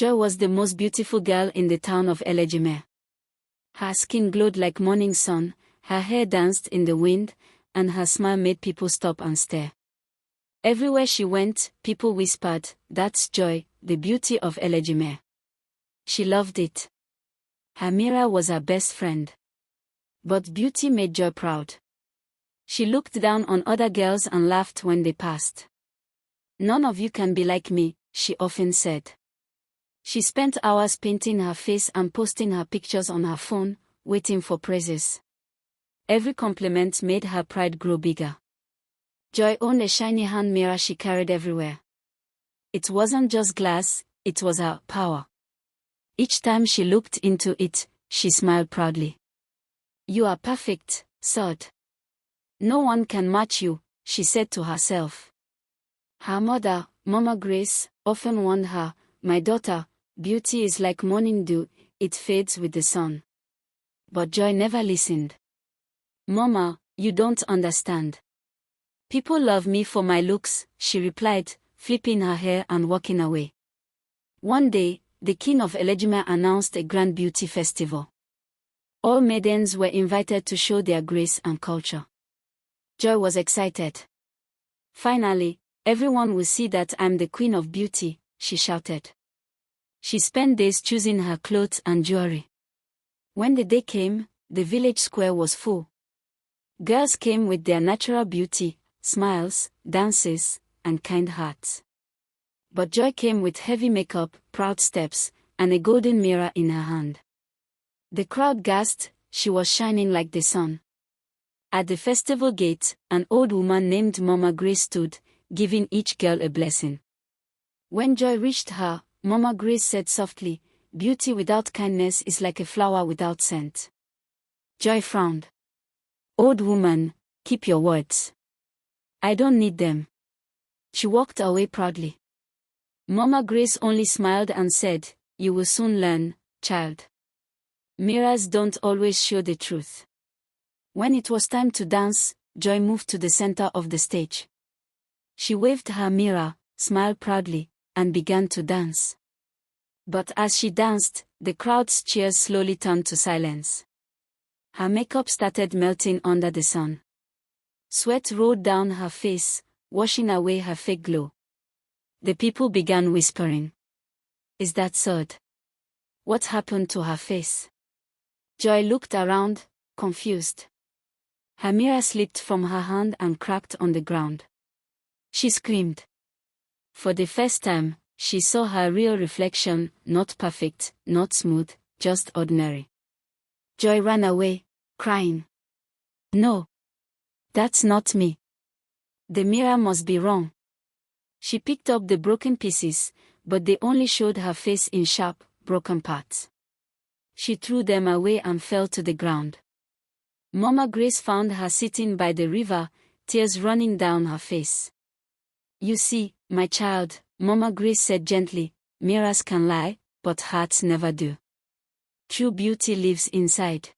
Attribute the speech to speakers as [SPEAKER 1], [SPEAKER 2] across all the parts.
[SPEAKER 1] Joy was the most beautiful girl in the town of Elegime. Her skin glowed like morning sun, her hair danced in the wind, and her smile made people stop and stare. Everywhere she went, people whispered, "That's Joy, the beauty of Elegime." She loved it. Her mirror was her best friend. But beauty made Joy proud. She looked down on other girls and laughed when they passed. "None of you can be like me," she often said. She spent hours painting her face and posting her pictures on her phone, waiting for praises. Every compliment made her pride grow bigger. Joy owned a shiny hand mirror she carried everywhere. It wasn't just glass, it was her power. Each time she looked into it, she smiled proudly. "You are perfect, Sod. No one can match you," she said to herself. Her mother, Mama Grace, often warned her, "My daughter, beauty is like morning dew, it fades with the sun." But Joy never listened. "Mama, you don't understand. People love me for my looks," she replied, flipping her hair and walking away. One day, the king of Elegime announced a grand beauty festival. All maidens were invited to show their grace and culture. Joy was excited. "Finally, everyone will see that I'm the queen of beauty," she shouted. She spent days choosing her clothes and jewelry. When the day came, the village square was full. Girls came with their natural beauty, smiles, dances, and kind hearts. But Joy came with heavy makeup, proud steps, and a golden mirror in her hand. The crowd gasped, she was shining like the sun. At the festival gate, an old woman named Mama Grace stood, giving each girl a blessing. When Joy reached her, Mama Grace said softly, "Beauty without kindness is like a flower without scent." Joy frowned. "Old woman, keep your words. I don't need them." She walked away proudly. Mama Grace only smiled and said, "You will soon learn, child. Mirrors don't always show the truth." When it was time to dance, Joy moved to the center of the stage. She waved her mirror, smiled proudly, and began to dance. But as she danced, the crowd's cheers slowly turned to silence. Her makeup started melting under the sun. Sweat rolled down her face, washing away her fake glow. The people began whispering, "Is that Sod? What happened to her face?" Joy looked around, confused. Her mirror slipped from her hand and cracked on the ground. She screamed. For the first time, she saw her real reflection, not perfect, not smooth, just ordinary. Joy ran away, crying, "No! That's not me. The mirror must be wrong." She picked up the broken pieces, but they only showed her face in sharp, broken parts. She threw them away and fell to the ground. Mama Grace found her sitting by the river, tears running down her face. "You see, my child," Mama Grace said gently, "mirrors can lie, but hearts never do. True beauty lives inside."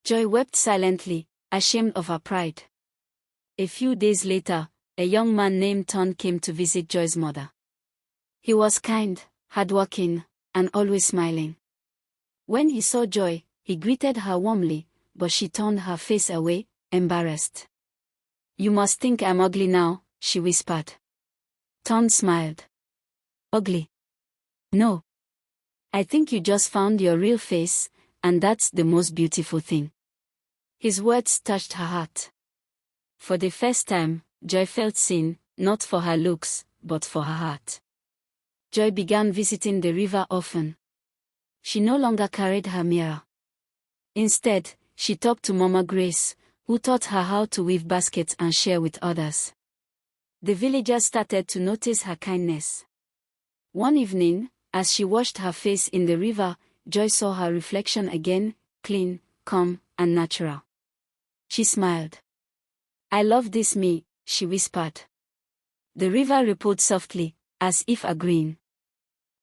[SPEAKER 1] Joy wept silently, ashamed of her pride. A few days later, a young man named Ton came to visit Joy's mother. He was kind, hardworking, and always smiling. When he saw Joy, he greeted her warmly, but she turned her face away, embarrassed. "You must think I'm ugly now," she whispered. Ton smiled. "Ugly? No. I think you just found your real face, and that's the most beautiful thing." His words touched her heart. For the first time, Joy felt seen, not for her looks, but for her heart. Joy began visiting the river often. She no longer carried her mirror. Instead, she talked to Mama Grace, who taught her how to weave baskets and share with others. The villagers started to notice her kindness. One evening, as she washed her face in the river, Joy saw her reflection again, clean, calm, and natural. She smiled. "I love this me," she whispered. The river rippled softly, as if agreeing.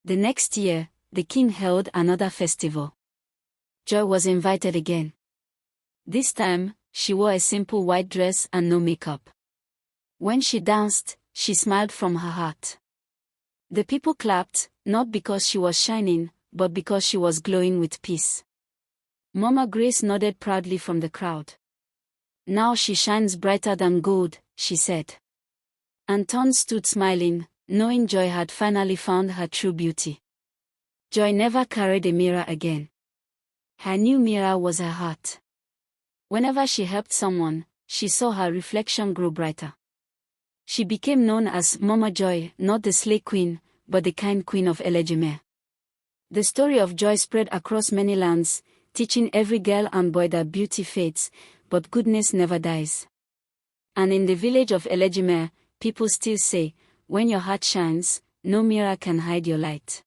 [SPEAKER 1] The next year, the king held another festival. Joy was invited again. This time, she wore a simple white dress and no makeup. When she danced, she smiled from her heart. The people clapped, not because she was shining, but because she was glowing with peace. Mama Grace nodded proudly from the crowd. Now she shines brighter than gold, she said. Anton stood smiling, knowing Joy had finally found her true beauty. Joy never carried a mirror again. Her new mirror was her heart. Whenever she helped someone, she saw her reflection grow brighter. She became known as Mama Joy, not the slay queen, but the kind queen of Elegime. The story of Joy spread across many lands, teaching every girl and boy that beauty fades, but goodness never dies. And in the village of Elegime, people still say, when your heart shines, no mirror can hide your light.